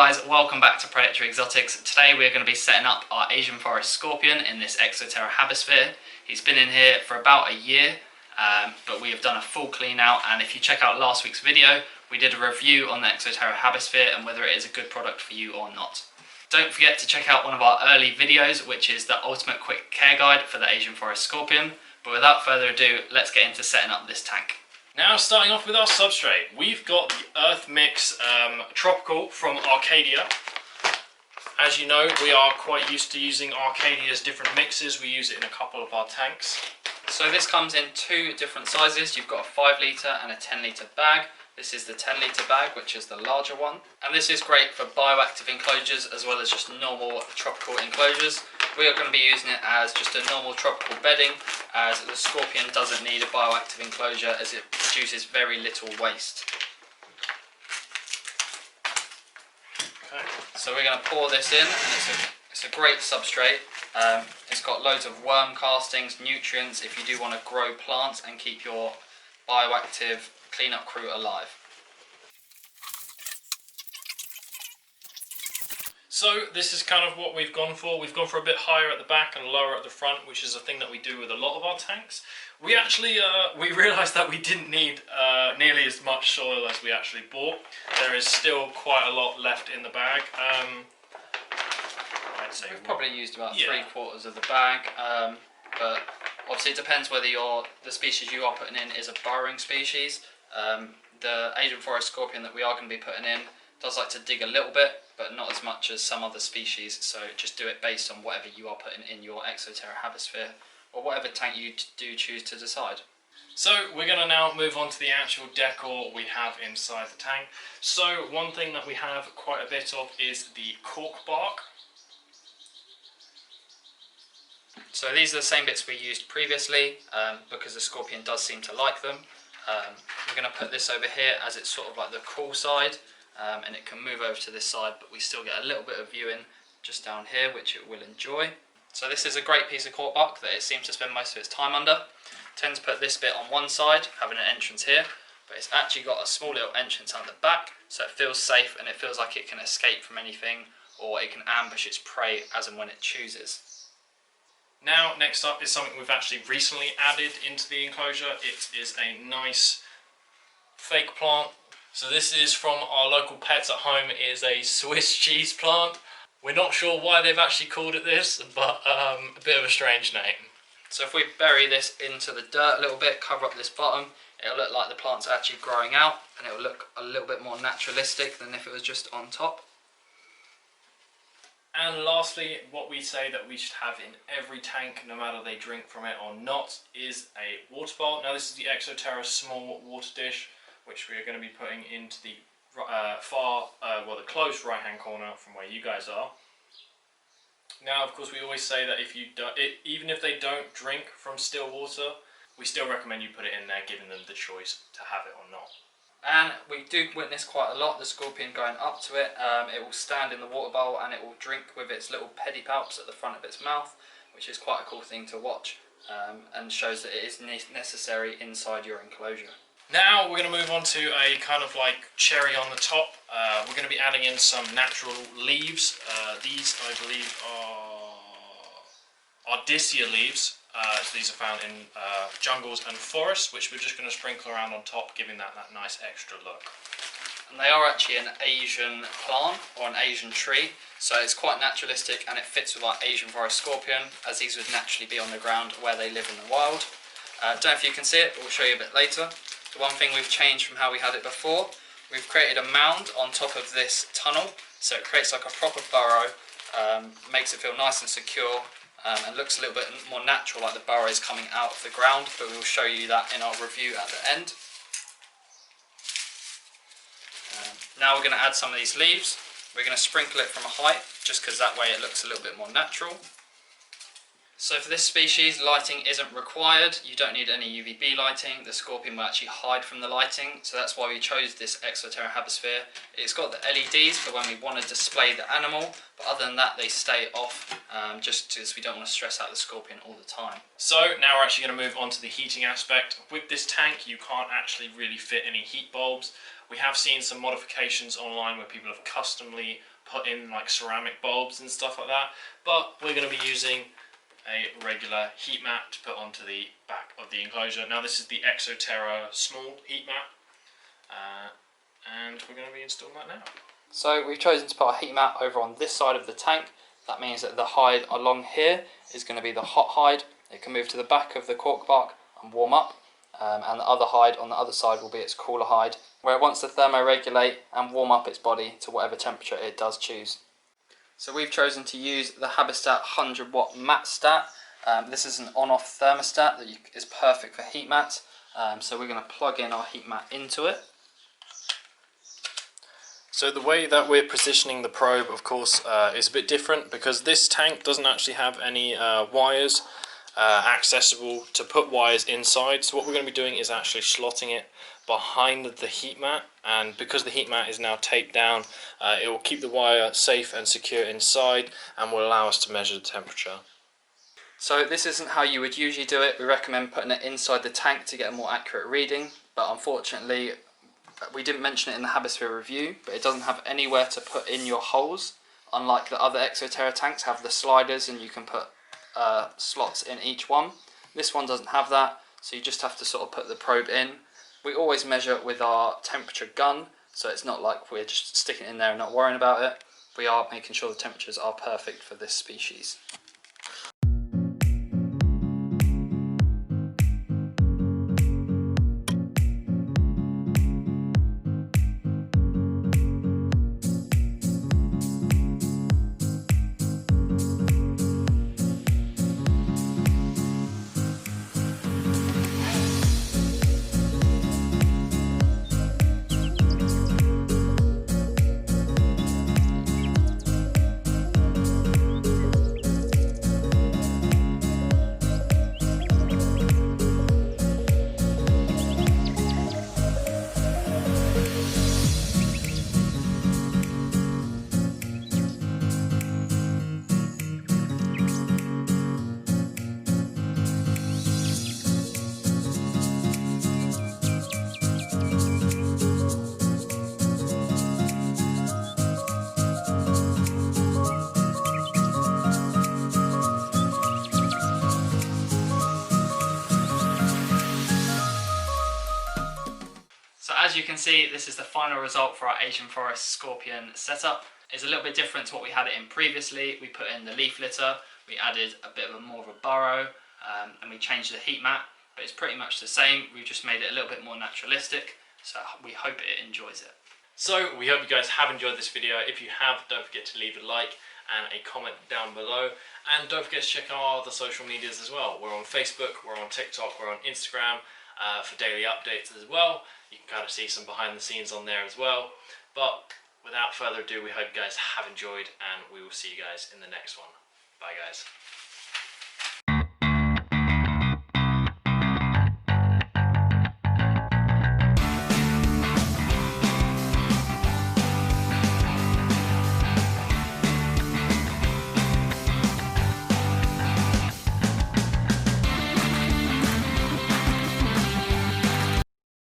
guys, welcome back to Predatory Exotics. Today we're going to be setting up our Asian forest scorpion in this Exoterra Habisphere. He's been in here for about a year, but we have done a full clean out, and if you check out last week's video, we did a review on the Exoterra Habisphere and whether it is a good product for you or not. Don't forget to check out one of our early videos, which is the ultimate quick care guide for the Asian forest scorpion. But without further ado, let's get into setting up this tank. Now starting off with our substrate, we've got the Earth Mix Tropical from Arcadia. As you know, we are quite used to using Arcadia's different mixes. We use it in a couple of our tanks. So this comes in two different sizes. You've got a 5 litre and a 10 litre bag. This is the 10 litre bag, which is the larger one. And this is great for bioactive enclosures as well as just normal tropical enclosures. We are going to be using it as just a normal tropical bedding, as the scorpion doesn't need a bioactive enclosure as it produces very little waste. Okay. So we're going to pour this in, and it's a great substrate. It's got loads of worm castings, nutrients if you do want to grow plants and keep your bioactive cleanup crew alive. So this is kind of what we've gone for. We've gone for a bit higher at the back and lower at the front, which is a thing that we do with a lot of our tanks. We actually we realised that we didn't need nearly as much soil as we actually bought. There is still quite a lot left in the bag. I'd say we've probably used about 3/4 of the bag, but obviously it depends whether the species you are putting in is a burrowing species. The Asian forest scorpion that we are going to be putting in does like to dig a little bit, but not as much as some other species, so just do it based on whatever you are putting in your Exoterra Habisphere, or whatever tank you do choose to decide. So we're going to now move on to the actual decor we have inside the tank. So one thing that we have quite a bit of is the cork bark. So these are the same bits we used previously, because the scorpion does seem to like them. We're going to put this over here as it's sort of like the cool side, and it can move over to this side, but we still get a little bit of viewing just down here, which it will enjoy. So this is a great piece of cork bark that it seems to spend most of its time under. Tend to put this bit on one side, having an entrance here, but it's actually got a small little entrance out the back, so it feels safe and it feels like it can escape from anything, or it can ambush its prey as and when it chooses. Now, next up is something we've actually recently added into the enclosure. It is a nice fake plant. So this is from our local Pets at Home. It is a Swiss cheese plant. We're not sure why they've actually called it this, but a bit of a strange name. So if we bury this into the dirt a little bit, cover up this bottom, it'll look like the plant's actually growing out, and it'll look a little bit more naturalistic than if it was just on top. And lastly, what we say that we should have in every tank, no matter they drink from it or not, is a water bowl. Now this is the Exoterra small water dish, which we are going to be putting into the the close right hand corner from where you guys are. Now of course we always say that if you even if they don't drink from still water, we still recommend you put it in there, giving them the choice to have it or not. And we do witness quite a lot the scorpion going up to it. It will stand in the water bowl and it will drink with its little pedipalps at the front of its mouth, which is quite a cool thing to watch, and shows that it is necessary inside your enclosure. Now we're going to move on to a kind of like cherry on the top. We're going to be adding in some natural leaves. These I believe are Ardisia leaves. So these are found in jungles and forests, which we're just going to sprinkle around on top, giving that nice extra look. And they are actually an Asian plant, or an Asian tree, so it's quite naturalistic and it fits with our Asian forest scorpion, as these would naturally be on the ground where they live in the wild. Don't know if you can see it, but we'll show you a bit later. The one thing we've changed from how we had it before, we've created a mound on top of this tunnel, so it creates like a proper burrow, makes it feel nice and secure, and looks a little bit more natural, like the burrow is coming out of the ground, but we'll show you that in our review at the end. Now we're going to add some of these leaves. We're going to sprinkle it from a height, just because that way it looks a little bit more natural. So for this species, lighting isn't required. You don't need any UVB lighting. The scorpion will actually hide from the lighting, so that's why we chose this Exoterra Habisphere. It's got the LEDs for when we want to display the animal, but other than that they stay off, just because we don't want to stress out the scorpion all the time. So now we're actually going to move on to the heating aspect. With this tank you can't actually really fit any heat bulbs. We have seen some modifications online where people have customly put in like ceramic bulbs and stuff like that, but we're going to be using a regular heat mat to put onto the back of the enclosure. Now this is the Exoterra small heat mat, and we're going to be installing that now. So we've chosen to put our heat mat over on this side of the tank. That means that the hide along here is going to be the hot hide. It can move to the back of the cork bark and warm up, and the other hide on the other side will be its cooler hide, where it wants to thermoregulate and warm up its body to whatever temperature it does choose. So we've chosen to use the Habistat 100 watt mat stat. This is an on-off thermostat that is perfect for heat mats. So we're going to plug in our heat mat into it. So the way that we're positioning the probe, of course, is a bit different because this tank doesn't actually have any wires accessible to put wires inside. So what we're going to be doing is actually slotting it behind the heat mat, and because the heat mat is now taped down, it will keep the wire safe and secure inside and will allow us to measure the temperature. So this isn't how you would usually do it. We recommend putting it inside the tank to get a more accurate reading, but unfortunately we didn't mention it in the Habisphere review, but it doesn't have anywhere to put in your holes. Unlike the other Exoterra tanks have the sliders and you can put slots in each one. This one doesn't have that, so you just have to sort of put the probe in. We always measure with our temperature gun, so it's not like we're just sticking it in there and not worrying about it. We are making sure the temperatures are perfect for this species. So as you can see, this is the final result for our Asian Forest Scorpion setup. It's a little bit different to what we had it in previously. We put in the leaf litter, we added a bit of more of a burrow, and we changed the heat mat, but it's pretty much the same. We've just made it a little bit more naturalistic, so we hope it enjoys it. So we hope you guys have enjoyed this video. If you have, don't forget to leave a like and a comment down below, and don't forget to check out our other social medias as well. We're on Facebook, we're on TikTok, we're on Instagram for daily updates as well. You can kind of see some behind the scenes on there as well. But without further ado, we hope you guys have enjoyed, and we will see you guys in the next one. Bye guys.